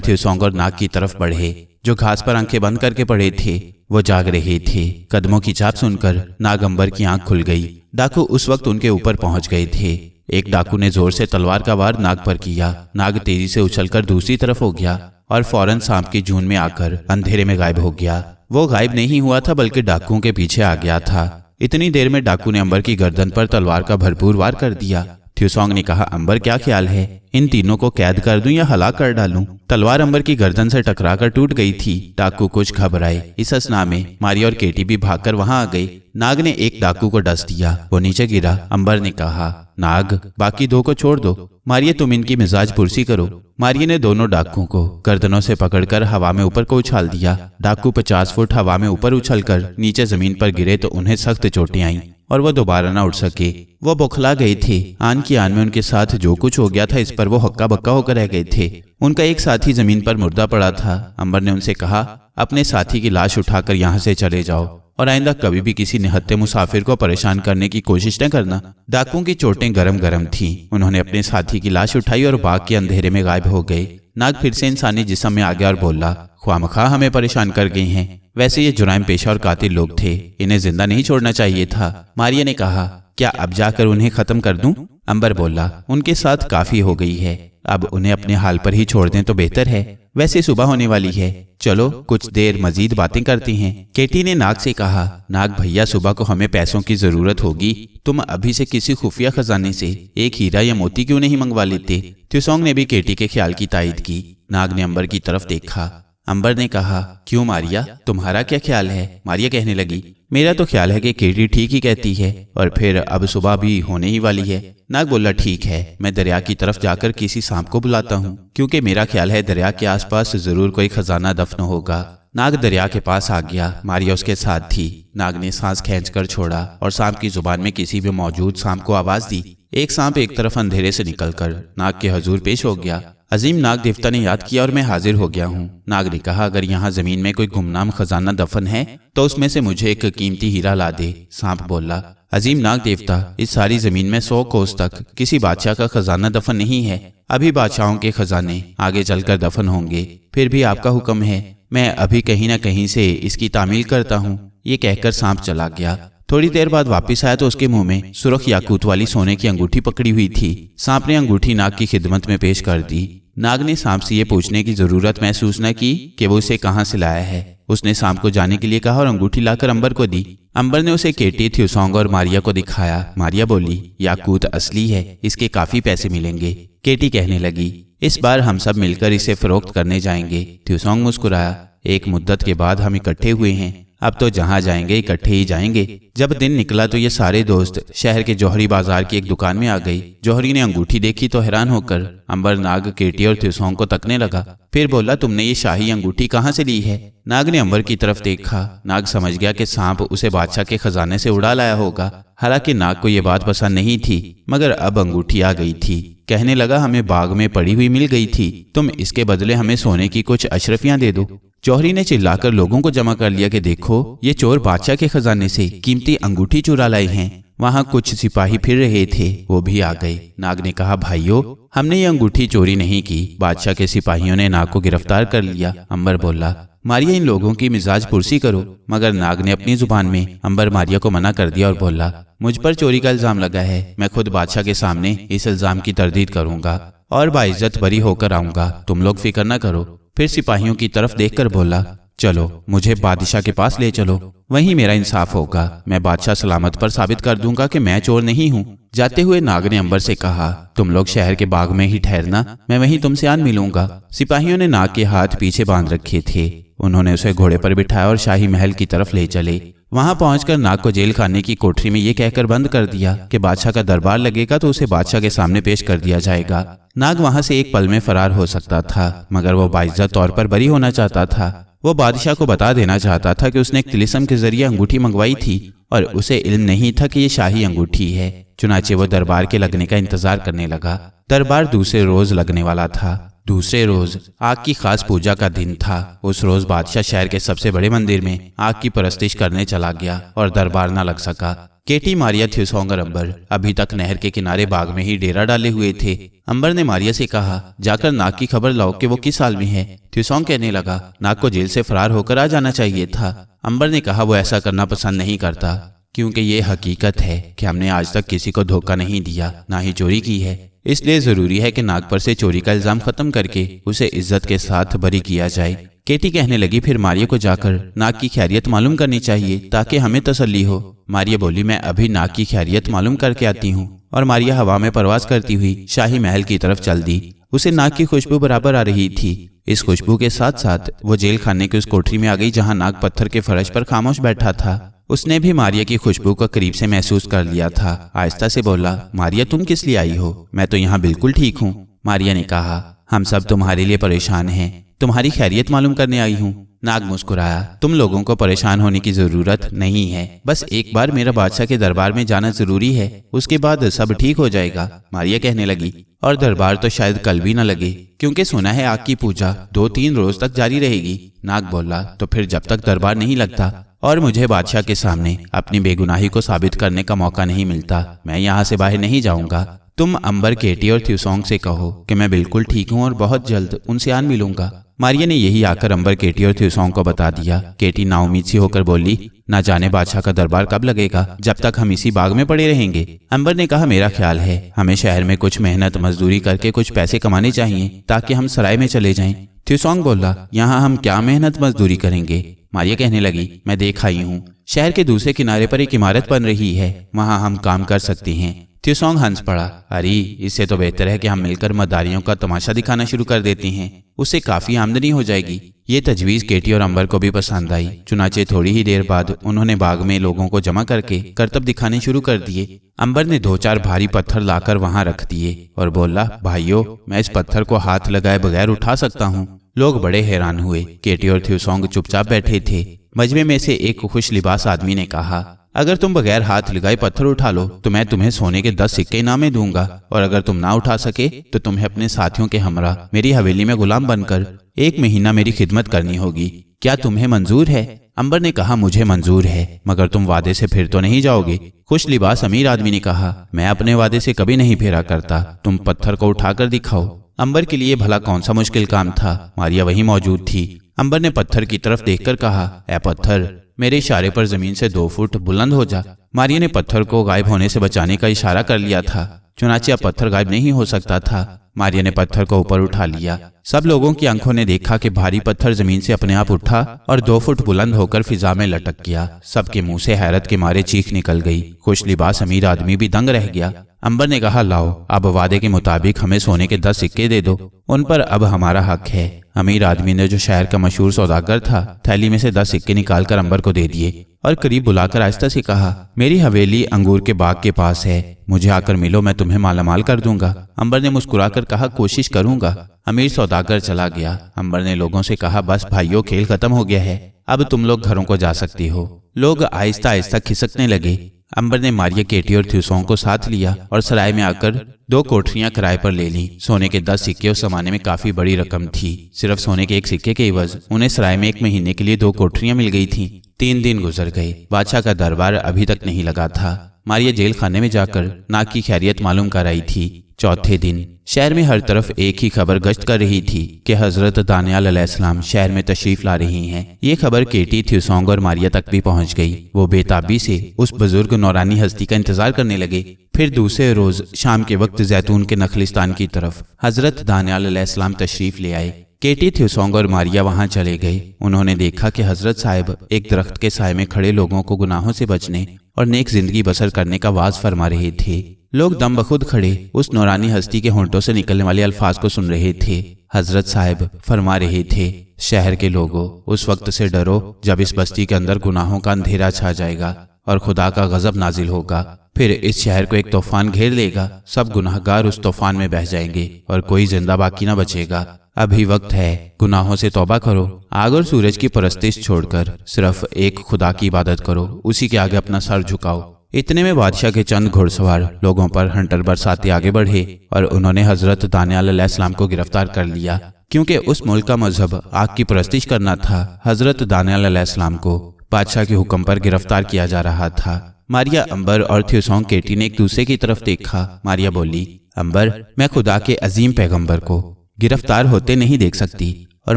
थ्यूसोंग और नाग की तरफ बढ़े। जो घास पर आंखें बंद करके पड़े थे वो जाग रहे थे। कदमों की चाप सुनकर नाग अंबर की आंख खुल गई। डाकू उस वक्त उनके ऊपर पहुंच गए थे। एक डाकू ने जोर से तलवार का वार नाग पर किया। नाग तेजी से उछलकर दूसरी तरफ हो गया और फौरन सांप की जून में आकर अंधेरे में गायब हो गया। वो गायब नहीं हुआ था बल्कि डाकुओं के पीछे आ गया था। इतनी देर में डाकू ने अंबर की गर्दन पर तलवार का भरपूर वार कर दिया। थ्यूसोंग ने कहा, अंबर क्या ख्याल है, इन तीनों को कैद कर दूं या हलाक कर डालूं? तलवार अंबर की गर्दन से टकराकर टूट गई थी। डाकू कुछ घबराए। इस असना में मारिया और केटी भी भागकर वहां आ गई। नाग ने एक डाकू को डस दिया, वो नीचे गिरा। अंबर ने कहा, नाग बाकी 2 को छोड़ दो। मारिया तुम इनकी मिजाज पुरसी करो। मारिया ने दोनों डाकुओं को गर्दनों से पकड़कर हवा में ऊपर को उछाल दिया। डाकू 50 फुट हवा में ऊपर उछलकर नीचे जमीन पर गिरे तो उन्हें सख्त चोटें आईं और वो दोबारा न उठ सके। वो बौखला गए थे। आन की आन में उनके साथ जो कुछ हो गया था इस पर वो हक्का बक्का होकर रह गए थे। उनका एक साथी जमीन पर मुर्दा पड़ा था। अंबर ने उनसे कहा, अपने साथी की लाश उठाकर यहाँ से चले जाओ और आइंदा कभी भी किसी निहत्थे मुसाफिर को परेशान करने की कोशिश न करना। डाकुओं की चोटें गरम गरम थीं। उन्होंने अपने साथी की लाश उठाई और बाग के अंधेरे में गायब हो गए। नाग फिर से इंसानी जिस्म में आ गया और बोला, ख्वामखा हमें परेशान कर गए हैं। वैसे ये जुराइम पेशा और कातिल लोग थे, इन्हें जिंदा नहीं छोड़ना चाहिए था। मारिया ने कहा, क्या अब जाकर उन्हें खत्म कर दूं? अंबर बोला, उनके साथ काफी हो गई है, अब उन्हें अपने हाल पर ही छोड़ दें तो बेहतर है। वैसे सुबह होने वाली है, चलो कुछ देर मजीद बातें करती हैं। केटी ने नाग से कहा, नाग भैया सुबह को हमें पैसों की जरूरत होगी, तुम अभी से किसी खुफिया खजाने से एक हीरा या मोती क्यों नहीं मंगवा लेते? थ्यूसोंग ने भी केटी के ख्याल की तायद की। नाग ने अंबर की तरफ देखा। अंबर ने कहा, क्यों मारिया, तुम्हारा क्या ख्याल है? मारिया कहने लगी, मेरा तो ख्याल है कि केटी ठीक ही कहती है और फिर अब सुबह भी होने ही वाली है। नाग बोला, ठीक है, मैं दरिया की तरफ जाकर किसी सांप को बुलाता हूँ, क्योंकि मेरा ख्याल है दरिया के आसपास जरूर कोई खजाना दफन होगा। नाग दरिया के पास आ गया। मारिया उसके साथ थी। नाग ने सांस खींचकर छोड़ा और सांप की जुबान में किसी भी मौजूद सांप को आवाज दी। एक सांप एक तरफ अंधेरे से निकलकर नाग के हजूर पेश हो गया। अजीम नाग देवता ने याद किया और मैं हाजिर हो गया हूँ। नाग ने कहा, अगर यहाँ जमीन में कोई गुमनाम खजाना दफन है तो उसमें से मुझे एक कीमती हीरा ला दे। सांप बोला, अजीम नाग देवता, इस सारी जमीन में 100 कोस तक किसी बादशाह का खजाना दफन नहीं है। अभी बादशाहों के खजाने आगे चलकर दफन होंगे। फिर भी आपका हुक्म है, मैं अभी कहीं न कहीं से इसकी तामील करता हूँ। ये कहकर सांप चला गया। थोड़ी देर बाद वापस आया तो उसके मुंह में सुर्ख याकूत वाली सोने की अंगूठी पकड़ी हुई थी। सांप ने अंगूठी नाग की खिदमत में पेश कर दी। नाग ने सांप से ये पूछने की जरूरत महसूस न की कि वो उसे कहाँ से लाया है। उसने सांप को जाने के लिए कहा और अंगूठी लाकर अंबर को दी। अंबर ने उसे केटी, थ्यूसोंग और मारिया को दिखाया। मारिया बोली, याकूत असली है, इसके काफी पैसे मिलेंगे। केटी कहने लगी, इस बार हम सब मिलकर इसे फरोख्त करने जाएंगे। थ्यूसोंग मुस्कुराया, एक मुद्दत के बाद हम इकट्ठे हुए हैं, अब तो जहाँ जाएंगे इकट्ठे ही जाएंगे। जब दिन निकला तो ये सारे दोस्त शहर के जौहरी बाजार की एक दुकान में आ गई। जौहरी ने अंगूठी देखी तो हैरान होकर अंबर, नाग, केटी और थ्यूसोंग को तकने लगा। फिर बोला, तुमने ये शाही अंगूठी कहाँ से ली है? नाग ने अंबर की तरफ देखा। नाग समझ गया कि सांप उसे बादशाह के खजाने से उड़ा लाया होगा। हालांकि नाग को ये बात पसंद नहीं थी, मगर अब अंगूठी आ गई थी। कहने लगा, हमें बाग में पड़ी हुई मिल गई थी, तुम इसके बदले हमें सोने की कुछ अशरफियां दे दो। जौहरी ने चिल्लाकर लोगों को जमा कर लिया कि देखो, ये चोर बादशाह के खजाने से कीमती अंगूठी चुरा लाए हैं। वहां कुछ सिपाही फिर रहे थे, वो भी आ गए। नाग ने कहा, भाइयों, हमने ये अंगूठी चोरी नहीं की, बादशाह के सिपाहियों ने नाग को गिरफ्तार कर लिया। अंबर बोला, मारिया, इन लोगों की मिजाज पुरसी करो। मगर नाग ने अपनी जुबान में अंबर, मारिया को मना कर दिया और बोला, मुझ पर चोरी का इल्जाम लगा है, मैं खुद बादशाह के सामने इस इल्जाम की तरदीद करूंगा और बाइज्जत बरी होकर आऊंगा, तुम लोग फिक्र न करो। फिर सिपाहियों की तरफ देखकर बोला, चलो मुझे बादशाह के पास ले चलो, वहीं मेरा इंसाफ होगा। मैं बादशाह सलामत पर साबित कर दूंगा कि मैं चोर नहीं हूँ। जाते हुए नाग ने अंबर से कहा, तुम लोग शहर के बाग में ही ठहरना, मैं वहीं तुमसे आन मिलूंगा। सिपाहियों ने नाग के हाथ पीछे बांध रखे थे। उन्होंने उसे घोड़े पर बिठाया और शाही महल की तरफ ले चले। वहां पहुंचकर नाग को जेल खाने की कोठरी में ये कहकर बंद कर दिया कि बादशाह का दरबार लगेगा तो उसे बादशाह के सामने पेश कर दिया जाएगा। नाग वहां से एक पल में फरार हो सकता था, मगर वो बाइज्जत तौर पर बरी होना चाहता था। वो बादशाह को बता देना चाहता था कि उसने एक तिलिस्म के जरिए अंगूठी मंगवाई थी और उसे इल्म नहीं था कि ये शाही अंगूठी है। चुनाचे वो दरबार के लगने का इंतजार करने लगा। दरबार दूसरे रोज लगने वाला था। दूसरे रोज आग की खास पूजा का दिन था। उस रोज बादशाह शहर के सबसे बड़े मंदिर में आग की परस्तिश करने चला गया और दरबार न लग सका। केटी, मारिया, थ्यूसोंग और अंबर अभी तक नहर के किनारे बाग में ही डेरा डाले हुए थे। अंबर ने मारिया से कहा, जाकर नाग की खबर लाओ कि वो किस हाल में है। थ्यूसोंग कहने लगा, नाग को जेल से फरार होकर आ जाना चाहिए था। अंबर ने कहा, वो ऐसा करना पसंद नहीं करता, क्योंकि ये हकीकत है कि हमने आज तक किसी को धोखा नहीं दिया, ना ही चोरी की है। इसलिए जरूरी है कि नाग पर से चोरी का इल्जाम खत्म करके उसे इज्जत के साथ बरी किया जाए। केटी कहने लगी, फिर मारिया को जाकर नाग की खैरियत मालूम करनी चाहिए ताकि हमें तसल्ली हो। मारिया बोली, मैं अभी नाग की खैरियत मालूम करके आती हूँ। और मारिया हवा में परवाज करती हुई शाही महल की तरफ चल दी। उसे नाग की खुशबू बराबर आ रही थी। इस खुशबू के साथ साथ वो जेल खाने की उस कोठरी में आ गई जहाँ नाग पत्थर के फर्श पर खामोश बैठा था। उसने भी मारिया की खुशबू को करीब से महसूस कर लिया था। आहिस्ता से बोला, मारिया तुम किस लिए आई हो? मैं तो यहाँ बिल्कुल ठीक हूँ। मारिया ने कहा, हम सब तुम्हारे लिए परेशान हैं, तुम्हारी खैरियत मालूम करने आई हूँ। नाग मुस्कुराया, तुम लोगों को परेशान होने की जरूरत नहीं है, बस एक बार मेरा बादशाह के दरबार में जाना जरूरी है, उसके बाद सब ठीक हो जाएगा। मारिया कहने लगी, और दरबार तो शायद कल भी न लगे, क्योंकि सुना है आग की पूजा 2-3 रोज तक जारी रहेगी। नाग बोला, तो फिर जब तक दरबार नहीं लगता और मुझे बादशाह के सामने अपनी बेगुनाही को साबित करने का मौका नहीं मिलता, मैं यहाँ से बाहर नहीं जाऊंगा। तुम अंबर, केटी और थ्यूसोंग से कहो कि मैं बिल्कुल ठीक हूँ और बहुत जल्द उनसे आन मिलूंगा। मारिया ने यही आकर अंबर, केटी और थ्यूसोंग को बता दिया। केटी नाउमीद सी होकर बोली, ना जाने बादशाह का दरबार कब लगेगा, जब तक हम इसी बाग में पड़े रहेंगे। अंबर ने कहा, मेरा ख्याल है हमें शहर में कुछ मेहनत मजदूरी करके कुछ पैसे कमाने चाहिए ताकि हम सराय में चले जाएं। थ्यूसोंग बोला, यहाँ हम क्या मेहनत मजदूरी करेंगे? मारिया कहने लगी, मैं देख आई हूँ, शहर के दूसरे किनारे पर एक इमारत बन रही है, वहाँ हम काम कर सकते हैं। थ्यूसोंग हंस पड़ा, अरे इससे तो बेहतर है कि हम मिलकर मदारियों का तमाशा दिखाना शुरू कर देते हैं, उससे काफी आमदनी हो जाएगी। ये तजवीज केटी और अंबर को भी पसंद आई। चुनाचे थोड़ी ही देर बाद उन्होंने बाग में लोगों को जमा करके करतब दिखाने शुरू कर दिए। अंबर ने 2-4 भारी पत्थर लाकर वहां रख दिए और बोला, भाइयों, मैं इस पत्थर को हाथ लगाए बगैर उठा सकता हूँ। लोग बड़े हैरान हुए। केटी और थ्यूसोंग चुपचाप बैठे थे। मजमे में से एक खुश लिबास आदमी ने कहा, अगर तुम बगैर हाथ लगाए पत्थर उठा लो तो मैं तुम्हें सोने के 10 सिक्के इनाम में दूंगा, और अगर तुम ना उठा सके तो तुम्हें अपने साथियों के हमरा मेरी हवेली में गुलाम बनकर 1 महीना मेरी खिदमत करनी होगी। क्या तुम्हें मंजूर है? अंबर ने कहा, मुझे मंजूर है, मगर तुम वादे से फिर तो नहीं जाओगे? खुश लिबास अमीर आदमी ने कहा, मैं अपने वादे से कभी नहीं फेरा करता, तुम पत्थर को उठाकर दिखाओ। अंबर के लिए भला कौन सा मुश्किल काम था? मारिया वहीं मौजूद थी। अंबर ने पत्थर की तरफ देखकर कहा, ऐ पत्थर, मेरे इशारे पर जमीन से 2 फुट बुलंद हो जा। मारिया ने पत्थर को गायब होने से बचाने का इशारा कर लिया था, चुनाचे अब पत्थर गायब नहीं हो सकता था। मारिया ने पत्थर को ऊपर उठा लिया। सब लोगों की आंखों ने देखा कि भारी पत्थर जमीन से अपने आप उठा और 2 फुट बुलंद होकर फिजा में लटक गया। सबके मुंह से हैरत के मारे चीख निकल गई। खुश लिबास अमीर आदमी भी दंग रह गया। अंबर ने कहा, लाओ, अब वादे के मुताबिक हमें सोने के 10 सिक्के दे दो, उन पर अब हमारा हक है। अमीर आदमी ने, जो शहर का मशहूर सौदागर था, थैली में से 10 सिक्के निकालकर अंबर को दे दिए और करीब बुलाकर आहिस्ता से कहा, मेरी हवेली अंगूर के बाग के पास है, मुझे आकर मिलो, मैं तुम्हें मालामाल कर दूंगा। अंबर ने मुस्कुराकर कहा, कोशिश करूंगा। अमीर सौदागर चला गया। अंबर ने लोगों से कहा, बस भाइयों, खेल खत्म हो गया है, अब तुम लोग घरों को जा सकती हो। लोग आहिस्ता आहिस्ता खिसकने लगे। अंबर ने मारिया, केटी और थ्यूसोंग को साथ लिया और सराय में आकर 2 कोठरियां किराए पर ले ली। सोने के 10 सिक्के उस जमाने में काफी बड़ी रकम थी। सिर्फ सोने के 1 सिक्के के एवज उन्हें सराय में 1 महीने के लिए 2 कोठरियां मिल गई थीं। 3 दिन गुजर गए। बादशाह का दरबार अभी तक नहीं लगा था। मारिया जेल खाने में जाकर नाग की खैरियत मालूम कर आई थी। चौथे दिन शहर में हर तरफ एक ही खबर गश्त कर रही थी कि हजरत दानियाल अलैहिस्सलाम शहर में तशरीफ ला रही हैं। ये खबर केटी, थ्यूसोंग और मारिया तक भी पहुंच गई। वो बेताबी से उस बुजुर्ग नौरानी हस्ती का इंतजार करने लगे। फिर दूसरे रोज शाम के वक्त जैतून के नखलिस्तान की तरफ हजरत दानियाल अलैहिस्सलाम तशरीफ ले आए। केटी, थ्यूसोंग और मारिया वहां चले गए। उन्होंने देखा कि हजरत साहिब एक दरख्त के साए में खड़े लोगों को गुनाहों से बचने और नेक जिंदगी बसर करने का वाज फरमा रहे थे। लोग दम बखुद खड़े उस नौरानी हस्ती के होंठों से निकलने वाले अल्फाज को सुन रहे थे। हजरत साहिब फरमा रहे थे, शहर के लोगों, उस वक्त से डरो जब इस बस्ती के अंदर गुनाहों का अंधेरा छा जाएगा और खुदा का गजब नाजिल होगा। फिर इस शहर को एक तूफान घेर लेगा, सब गुनाहगार उस तूफान में बह जाएंगे और कोई जिंदा बाकी न बचेगा। अभी वक्त है, गुनाहों से तौबा करो, आग और सूरज की परस्तिश छोड़कर सिर्फ एक खुदा की इबादत करो, उसी के आगे अपना सर झुकाओ। इतने में बादशाह के चंद घुड़सवार लोगों पर हंटर बरसाते आगे बढ़े और उन्होंने हजरत दानियाल अलैहिस्सलाम को गिरफ्तार कर लिया। क्योंकि उस मुल्क का मजहब आग की परस्तिश करना था, हजरत दानियाल अलैहिस्सलाम को बादशाह के हुक्म पर गिरफ्तार किया जा रहा था। ماریا، امبر اور تھیوسونگ کیٹی نے ایک دوسرے کی طرف دیکھا۔ ماریا بولی، امبر، میں خدا کے عظیم پیغمبر کو گرفتار ہوتے نہیں دیکھ سکتی۔ اور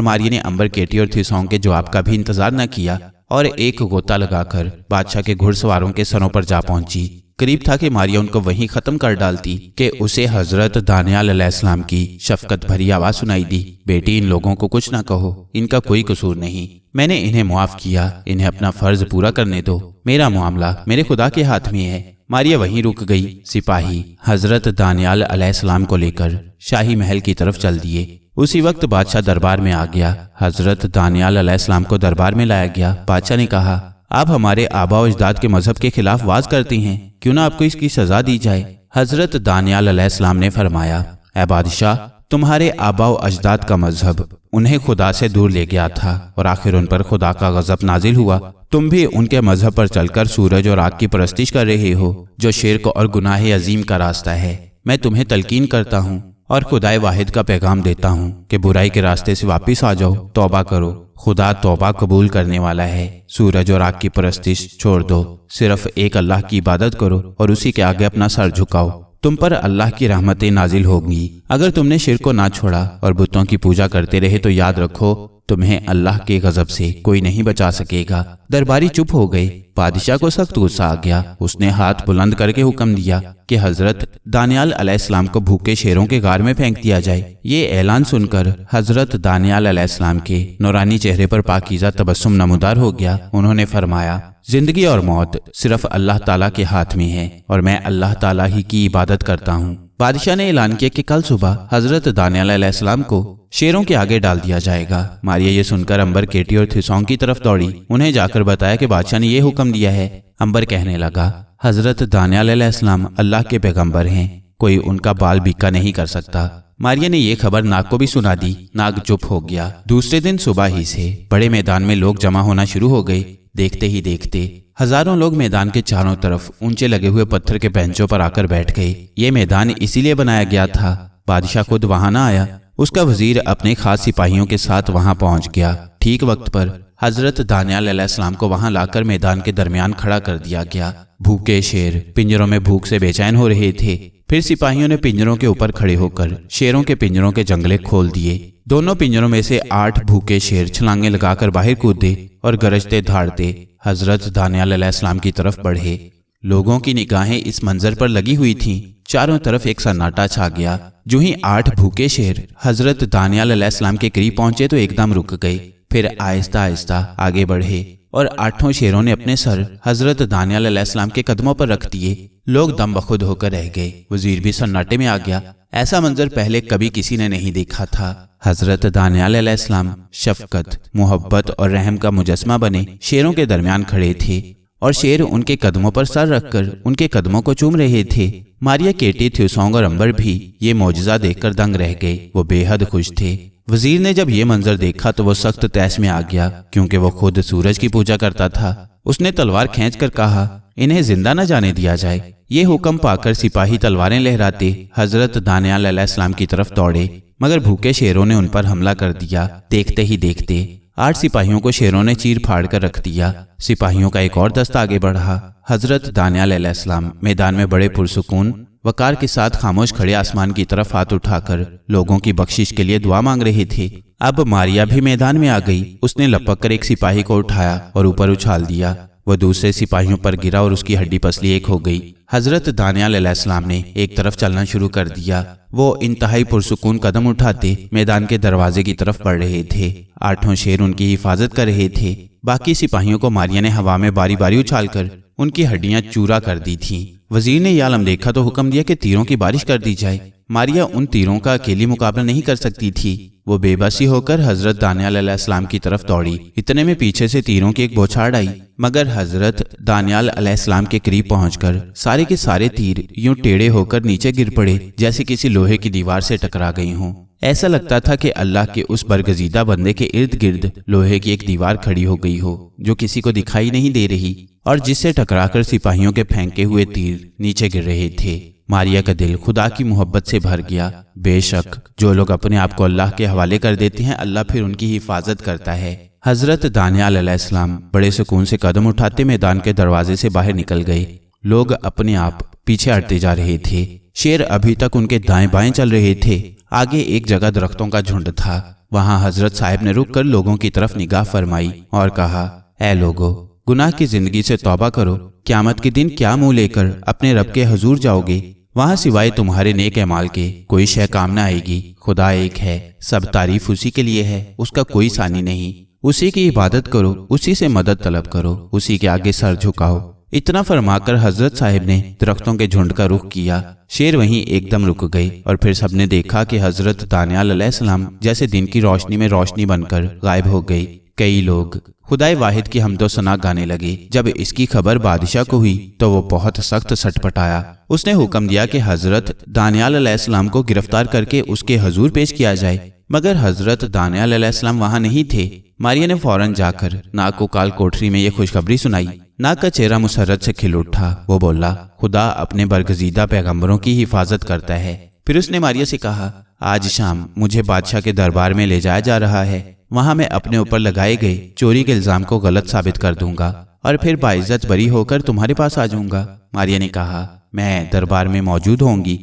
ماریا نے امبر، کیٹی اور تھیوسونگ کے جواب کا بھی انتظار نہ کیا اور ایک غوطہ لگا کر بادشاہ کے گھڑ سواروں کے سروں پر جا پہنچی۔ قریب تھا کہ ماریا ان کو وہیں ختم کر ڈالتی کہ اسے حضرت دانیال علیہ السلام کی شفقت بھری آواز سنائی دی، بیٹی، ان لوگوں کو کچھ نہ کہو، ان کا کوئی قصور نہیں، میں نے انہیں معاف کیا، انہیں اپنا فرض پورا کرنے دو، میرا معاملہ میرے خدا کے ہاتھ میں ہے۔ ماریا وہیں رک گئی۔ سپاہی حضرت دانیال علیہ السلام کو لے کر شاہی محل کی طرف چل دیے۔ اسی وقت بادشاہ دربار میں آ گیا۔ حضرت دانیال علیہ السلام کو دربار میں لایا گیا۔ بادشاہ نے کہا، آپ ہمارے آبا و اجداد کے مذہب کے خلاف واز کرتے ہیں، کیوں نہ آپ کو اس کی سزا دی جائے؟ حضرت دانیال علیہ السلام نے فرمایا، اے بادشاہ، تمہارے آبا و اجداد کا مذہب انہیں خدا سے دور لے گیا تھا اور آخر ان پر خدا کا غضب نازل ہوا۔ تم بھی ان کے مذہب پر چل کر سورج اور آگ کی پرستش کر رہے ہو، جو شرک اور گناہ عظیم کا راستہ ہے۔ میں تمہیں تلقین کرتا ہوں اور خدائے واحد کا پیغام دیتا ہوں کہ برائی کے راستے سے واپس آ جاؤ، توبہ کرو، خدا توبہ قبول کرنے والا ہے۔ سورج اور آگ کی پرستش چھوڑ دو، صرف ایک اللہ کی عبادت کرو اور اسی کے آگے اپنا سر جھکاؤ، تم پر اللہ کی رحمتیں نازل ہوں گی۔ اگر تم نے شرک کو نہ چھوڑا اور بتوں کی پوجا کرتے رہے تو یاد رکھو، تمہیں اللہ کے غضب سے کوئی نہیں بچا سکے گا۔ درباری چپ ہو گئے۔ بادشاہ کو سخت غصہ آ گیا۔ اس نے ہاتھ بلند کر کے حکم دیا کہ حضرت دانیال علیہ السلام کو بھوکے شیروں کے غار میں پھینک دیا جائے۔ یہ اعلان سن کر حضرت دانیال علیہ السلام کے نورانی چہرے پر پاکیزہ تبسم نمودار ہو گیا۔ انہوں نے فرمایا، زندگی اور موت صرف اللہ تعالیٰ کے ہاتھ میں ہے اور میں اللہ تعالیٰ ہی کی عبادت کرتا ہوں۔ بادشاہ نے اعلان کیا کہ کل صبح حضرت دانیال علیہ السلام کو شیروں کے آگے ڈال دیا جائے گا۔ ماریا یہ سن کر امبر، کیٹی اور تھیوسونگ کی طرف دوڑی۔ انہیں جا کر بتایا کہ بادشاہ نے یہ حکم دیا ہے۔ امبر کہنے لگا، حضرت دانیال علیہ السلام اللہ کے پیغمبر ہیں، کوئی ان کا بال بیکا نہیں کر سکتا۔ ماریا نے یہ خبر ناگ کو بھی سنا دی۔ ناگ چپ ہو گیا۔ دوسرے دن صبح ہی سے بڑے میدان میں لوگ جمع ہونا شروع ہو گئے۔ دیکھتے ہی دیکھتے ہزاروں لوگ میدان کے چاروں طرف اونچے لگے ہوئے پتھر کے بینچوں پر آ کر بیٹھ گئے۔ یہ میدان اسی لیے بنایا گیا تھا۔ بادشاہ خود وہاں نہ آیا، اس کا وزیر اپنے خاص سپاہیوں کے ساتھ وہاں پہنچ گیا۔ ٹھیک وقت پر حضرت دانیال علیہ السلام کو وہاں لا کر میدان کے درمیان کھڑا کر دیا گیا۔ بھوکے شیر پنجروں میں بھوک سے بے چین ہو رہے تھے۔ پھر سپاہیوں نے پنجروں کے اوپر کھڑے ہو کر شیروں کے پنجروں کے جنگلے کھول دیے۔ دونوں پنجروں میں سے 8 بھوکے شیر چھلانگیں لگا کر باہر کودے اور گرجتے دھاڑتے حضرت دانیال علیہ السلام کی طرف بڑھے۔ لوگوں کی نگاہیں اس منظر پر لگی ہوئی تھیں۔ چاروں طرف ایک سناٹا چھا گیا۔ جو ہی 8 بھوکے شیر حضرت دانیال علیہ السلام کے قریب پہنچے تو ایک دم رک گئے، پھر آہستہ آہستہ آگے بڑھے اور 8 شیروں نے اپنے سر حضرت دانیال علیہ السلام کے قدموں پر رکھ دیے۔ لوگ دم بخود ہو کر رہ گئے۔ وزیر بھی سناٹے میں آ گیا۔ ایسا منظر پہلے کبھی کسی نے نہیں دیکھا تھا۔ حضرت دانیال علیہ السلام شفقت، محبت اور رحم کا مجسمہ بنے شیروں کے درمیان کھڑے تھے اور شیر ان کے قدموں پر سر رکھ کر ان کے قدموں کو چوم رہے تھے۔ ماریا، کیٹی، تھیوسونگ اور امبر بھی یہ معجزہ دیکھ کر دنگ رہ گئے۔ وہ بے حد خوش تھے۔ وزیر نے جب یہ منظر دیکھا تو وہ سخت طیش میں آ گیا، کیونکہ وہ خود سورج کی پوجا کرتا تھا۔ اس نے تلوار کھینچ کر کہا، انہیں زندہ نہ جانے دیا جائے۔ یہ حکم پا کر سپاہی تلواریں لہراتے حضرت دانیال علیہ السلام کی طرف دوڑے، مگر بھوکے شیروں نے ان پر حملہ کر دیا۔ دیکھتے ہی دیکھتے 8 سپاہیوں کو شیروں نے چیر پھاڑ کر رکھ دیا۔ سپاہیوں کا ایک اور دستہ آگے بڑھا۔ حضرت دانیال علیہ السلام میدان میں بڑے پرسکون وقار کے ساتھ خاموش کھڑے آسمان کی طرف ہاتھ اٹھا کر لوگوں کی بخشش کے لیے دعا مانگ رہے تھے۔ اب ماریا بھی میدان میں آ گئی۔ اس نے لپک کر ایک سپاہی کو اٹھایا اور اوپر اچھال دیا۔ وہ دوسرے سپاہیوں پر گرا اور اس کی ہڈی پسلی ایک ہو گئی۔ حضرت دانیال علیہ السلام نے ایک طرف چلنا شروع کر دیا۔ وہ انتہائی پرسکون قدم اٹھاتے میدان کے دروازے کی طرف بڑھ رہے تھے۔ 8 شیر ان کی حفاظت کر رہے تھے۔ باقی سپاہیوں کو ماریا نے ہوا میں باری باری اچھال کر ان کی ہڈیاں چورا کر دی تھیں۔ وزیر نے یہ عالم دیکھا تو حکم دیا کہ تیروں کی بارش کر دی جائے۔ ماریا ان تیروں کا اکیلی مقابلہ نہیں کر سکتی تھی۔ وہ بے بسی ہو کر حضرت دانیال علیہ السلام کی طرف دوڑی۔ اتنے میں پیچھے سے تیروں کی ایک بوچھاڑ آئی، مگر حضرت دانیال علیہ السلام کے قریب پہنچ کر سارے کے سارے تیر یوں ٹیڑھے ہو کر نیچے گر پڑے جیسے کسی لوہے کی دیوار سے ٹکرا گئی ہوں۔ ایسا لگتا تھا کہ اللہ کے اس برگزیدہ بندے کے ارد گرد لوہے کی ایک دیوار کھڑی ہو گئی ہو جو کسی کو دکھائی نہیں دے رہی اور جس سے ٹکرا کر سپاہیوں کے پھینکے ہوئے تیر نیچے گر رہے تھے۔ ماریا کا دل خدا کی محبت سے بھر گیا۔ بے شک جو لوگ اپنے آپ کو اللہ کے حوالے کر دیتے ہیں، اللہ پھر ان کی حفاظت کرتا ہے۔ حضرت دانیال علیہ السلام بڑے سکون سے قدم اٹھاتے میدان کے دروازے سے باہر نکل گئے लोग अपने आप पीछे हटते जा रहे थे। शेर अभी तक उनके दाएं बाएं चल रहे थे। आगे एक जगह दरख्तों का झुंड था। वहां हजरत साहब ने रुक कर लोगों की तरफ निगाह फरमाई और कहा, ऐ लोगो, गुनाह की जिंदगी से तौबा करो। क़यामत के दिन क्या मुंह लेकर अपने रब के हुजूर जाओगे? वहां सिवाय तुम्हारे नेक अमाल के कोई शय काम न आएगी। खुदा एक है, सब तारीफ उसी के लिए है, उसका कोई सानी नहीं। उसी की इबादत करो, उसी से मदद तलब करो, उसी के आगे सर झुकाओ। इतना फरमाकर हजरत साहिब ने दरख्तों के झुंड का रुख किया। शेर वहीं एकदम रुक गई और फिर सबने देखा कि हजरत दानियाल अलैहिस्सलाम जैसे दिन की रोशनी में रोशनी बनकर गायब हो गई। कई लोग खुदाए वाहिद की हम्दो सना गाने लगे। जब इसकी खबर बादशाह को हुई तो वो बहुत सख्त सटपटाया। उसने हुक्म दिया कि हजरत दानियाल अलैहिस्सलाम को गिरफ्तार करके उसके हजूर पेश किया जाए, मगर हजरत दानियाल अलैहिस्सलाम वहां नहीं थे। मारिया ने फौरन जाकर नाग को काल कोठरी में ये खुशखबरी सुनाई। नाग का चेहरा मुसर्रत से खिल उठा। वो बोला, खुदा अपने बरगजीदा पैगंबरों की हिफाजत करता है। फिर उसने मारिया से कहा, आज शाम मुझे बादशाह के दरबार में ले जाया जा रहा है। वहां मैं अपने ऊपर लगाए गए चोरी के इल्जाम को गलत साबित कर दूंगा और फिर बाइज्जत बरी होकर तुम्हारे पास आ जाऊंगा। मारिया ने कहा, मैं दरबार में मौजूद होंगी।